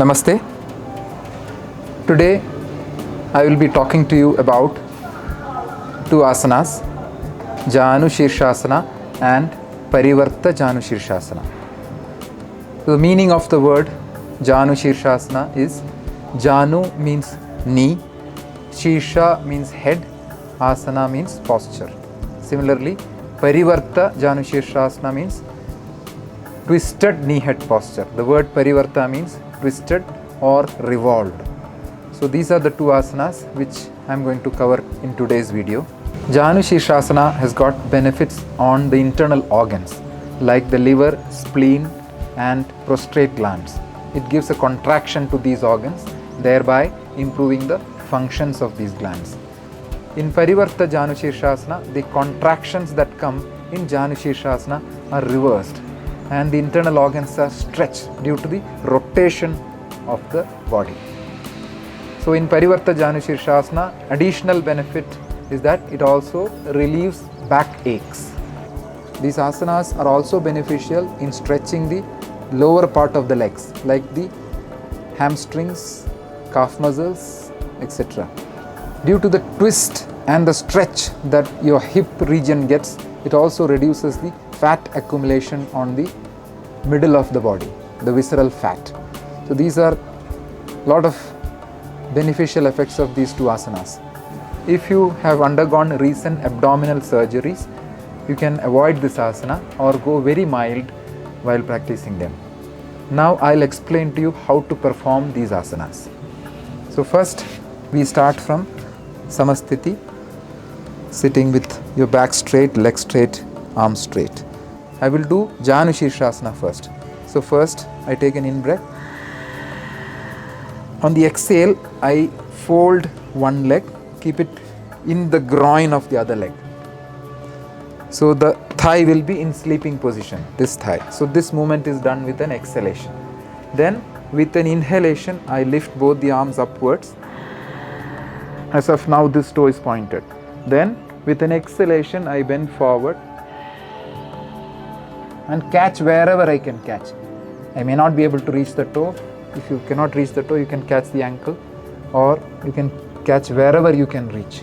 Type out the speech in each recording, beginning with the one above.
Namaste. Today I will be talking to you about two asanas, Janu Shirshasana and Parivarta Janu Shirshasana. The meaning of the word Janu Shirshasana is Janu means knee, Shirsha means head, Asana means posture. Similarly, Parivarta Janu Shirshasana means twisted knee head posture. The word Parivarta means twisted or revolved. So these are the two asanas which I am going to cover in today's video. Janu Shirshasana has got benefits on the internal organs like the liver, spleen and prostate glands. It gives a contraction to these organs, thereby improving the functions of these glands. In Parivarta Janu Shirshasana, the contractions that come in Janu Shirshasana are reversed and the internal organs are stretched due to the rotation of the body. So in Parivarta Janu Shirshasana, additional benefit is that it also relieves back aches. These asanas are also beneficial in stretching the lower part of the legs like the hamstrings, calf muscles, etc. Due to the twist and the stretch that your hip region gets, it also reduces the fat accumulation on the middle of the body, the visceral fat. So these are a lot of beneficial effects of these two asanas. If you have undergone recent abdominal surgeries, you can avoid this asana or go very mild while practicing them. Now I'll explain to you how to perform these asanas. So first we start from Samasthiti, sitting with your back straight, leg straight, arms straight. I will do Janu Shirshasana first. So first I take an in-breath. On the exhale, I fold one leg, keep it in the groin of the other leg. So the thigh will be in sleeping position, this thigh. So this movement is done with an exhalation. Then with an inhalation, I lift both the arms upwards. As of now, this toe is pointed. Then with an exhalation, I bend forward and catch wherever I can catch. I may not be able to reach the toe. If you cannot reach the toe, you can catch the ankle or you can catch wherever you can reach.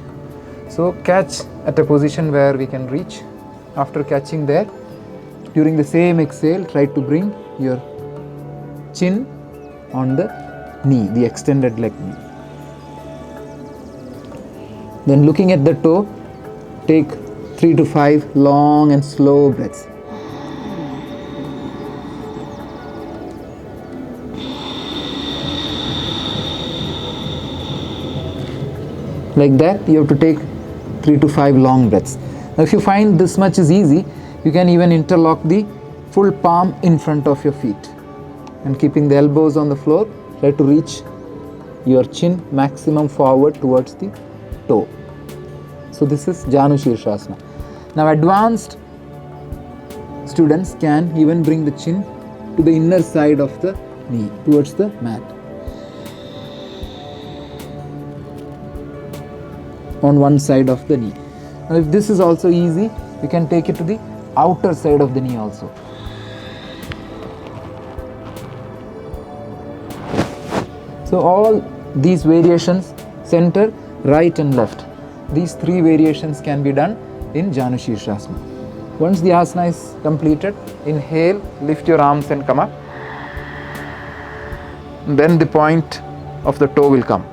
So catch at a position where we can reach. After catching there, during the same exhale, try to bring your chin on the knee, the extended leg knee. Then looking at the toe, take 3 to 5 long and slow breaths. Like that, you have to take 3 to 5 long breaths. Now if you find this much is easy, you can even interlock the full palm in front of your feet. And keeping the elbows on the floor, try to reach your chin maximum forward towards the toe. So this is Janu Shirshasana. Now advanced students can even bring the chin to the inner side of the knee, towards the mat. On one side of the knee. Now if this is also easy, you can take it to the outer side of the knee also. So all these variations, center, right and left, these 3 variations can be done in Janu Shirshasana. Once the asana is completed, inhale, lift your arms and come up. Then the point of the toe will come.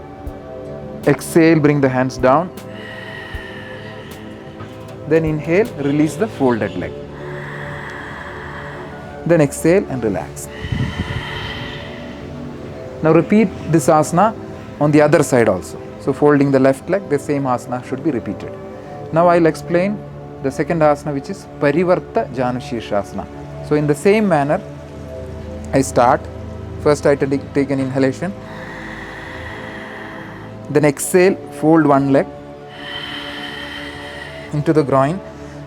Exhale, bring the hands down. Then inhale, release the folded leg. Then exhale and relax. Now repeat this asana on the other side also. So folding the left leg, the same asana should be repeated. Now I'll explain the second asana, which is Parivarta Janu Shirshasana. So in the same manner, I start. First I take an inhalation. Then exhale, fold one leg into the groin.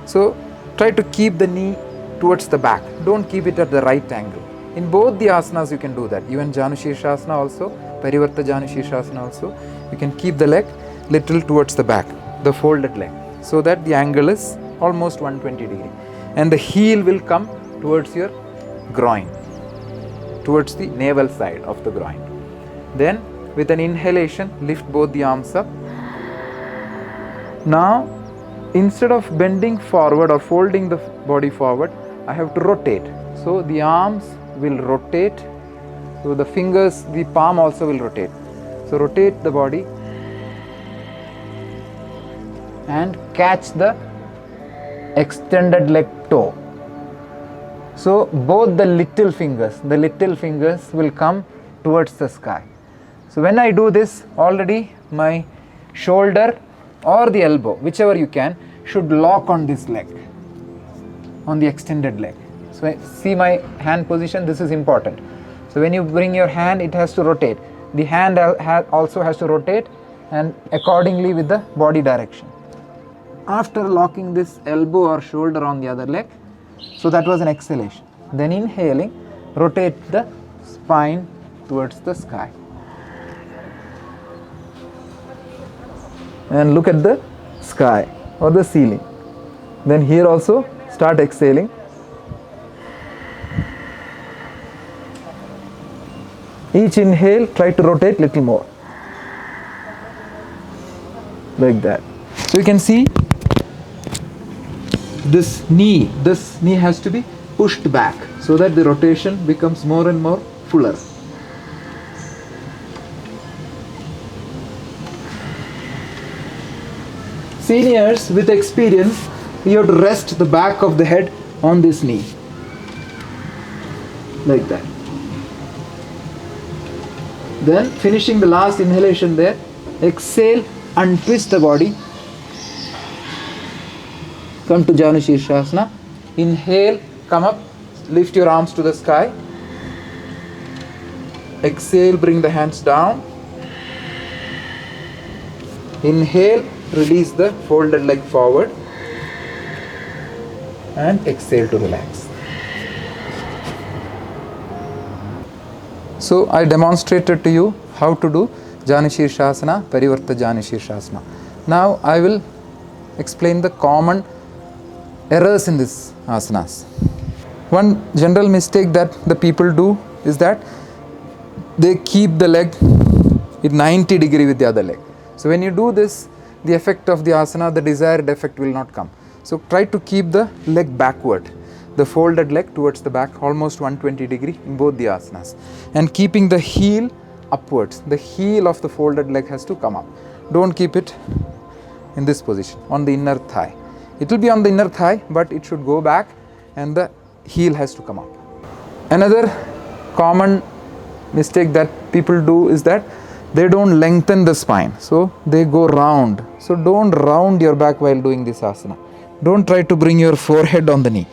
So try to keep the knee towards the back. Don't keep it at the right angle. In both the asanas you can do that. Even Janu Shirshasana also, Parivarta Janu Shirshasana also, you can keep the leg little towards the back, the folded leg, so that the angle is almost 120 degree. And the heel will come towards your groin. towards the navel side of the groin. Then with an inhalation, lift both the arms up. Now, instead of bending forward or folding the body forward, I have to rotate. So the arms will rotate. So the fingers, the palm also will rotate. So rotate the body and catch the extended leg toe. So both the little fingers will come towards the sky. So when I do this, already my shoulder or the elbow, whichever you can, should lock on this leg, on the extended leg. So see my hand position, this is important. So when you bring your hand, it has to rotate. The hand also has to rotate, and accordingly with the body direction. After locking this elbow or shoulder on the other leg, so that was an exhalation. Then inhaling, rotate the spine towards the sky. And look at the sky or the ceiling. Then here also start exhaling. Each inhale, try to rotate little more. Like that. So you can see this knee has to be pushed back so that the rotation becomes more and more fuller. Seniors with experience, you have to rest the back of the head on this knee. Like that. Then finishing the last inhalation there, exhale, untwist the body. Come to Janu Shirshasana. Inhale, come up, lift your arms to the sky. Exhale, bring the hands down. Inhale, release the folded leg forward. And exhale to relax. So I demonstrated to you how to do Janu Shirshasana, Parivarta Janu Shirshasana. Now I will explain the common errors in this asanas. One general mistake that the people do is that they keep the leg in 90 degree with the other leg. So when you do this, the effect of the asana, the desired effect will not come. So try to keep the leg backward, the folded leg towards the back, almost 120 degree in both the asanas, and keeping the heel upwards. The heel of the folded leg has to come up. Don't keep it in this position on the inner thigh. It will be on the inner thigh, but it should go back and the heel has to come up. Another common mistake that people do is that they don't lengthen the spine, so they go round. So don't round your back while doing this asana. Don't try to bring your forehead on the knee.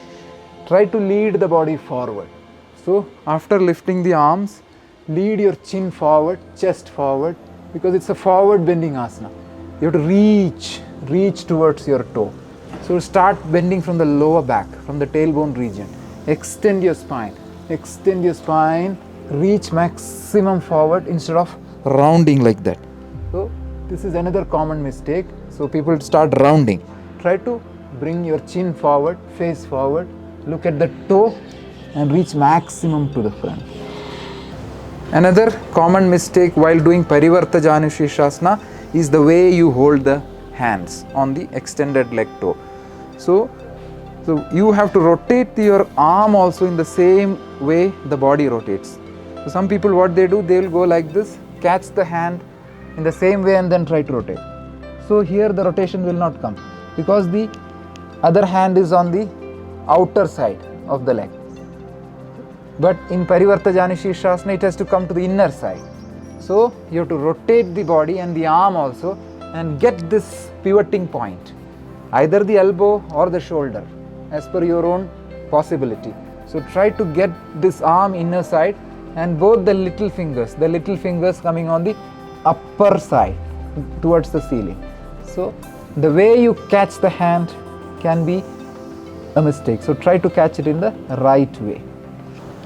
Try to lead the body forward. So after lifting the arms, lead your chin forward, chest forward, because it's a forward bending asana. You have to reach towards your toe. So start bending from the lower back, from the tailbone region. Extend your spine, reach maximum forward instead of rounding like that. So this is another common mistake. So people start rounding. Try to bring your chin forward, face forward, look at the toe and reach maximum to the front. Another common mistake while doing Parivarta Janu Shirshasana is the way you hold the hands on the extended leg toe. So you have to rotate your arm also in the same way the body rotates. So some people, what they do, they will go like this, catch the hand in the same way and then try to rotate. So here the rotation will not come because the other hand is on the outer side of the leg. But in Parivarta Janu Shirshasana, it has to come to the inner side. So you have to rotate the body and the arm also and get this pivoting point, either the elbow or the shoulder, as per your own possibility. So try to get this arm inner side and both the little fingers coming on the upper side towards the ceiling. So the way you catch the hand can be a mistake. So try to catch it in the right way.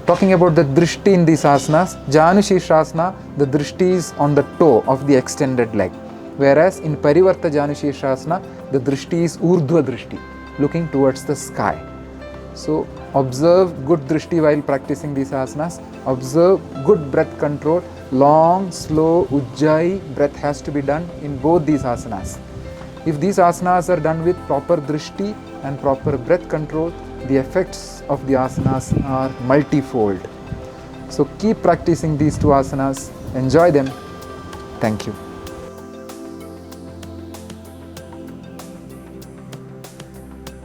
Talking about the drishti in these asanas, Janu Shirshasana, the drishti is on the toe of the extended leg. Whereas in Parivarta Janu Shirshasana, the drishti is Urdhva drishti, looking towards the sky. So observe good drishti while practicing these asanas. Observe good breath control. Long, slow, ujjayi breath has to be done in both these asanas. If these asanas are done with proper drishti and proper breath control, the effects of the asanas are multifold. So keep practicing these two asanas. Enjoy them. Thank you.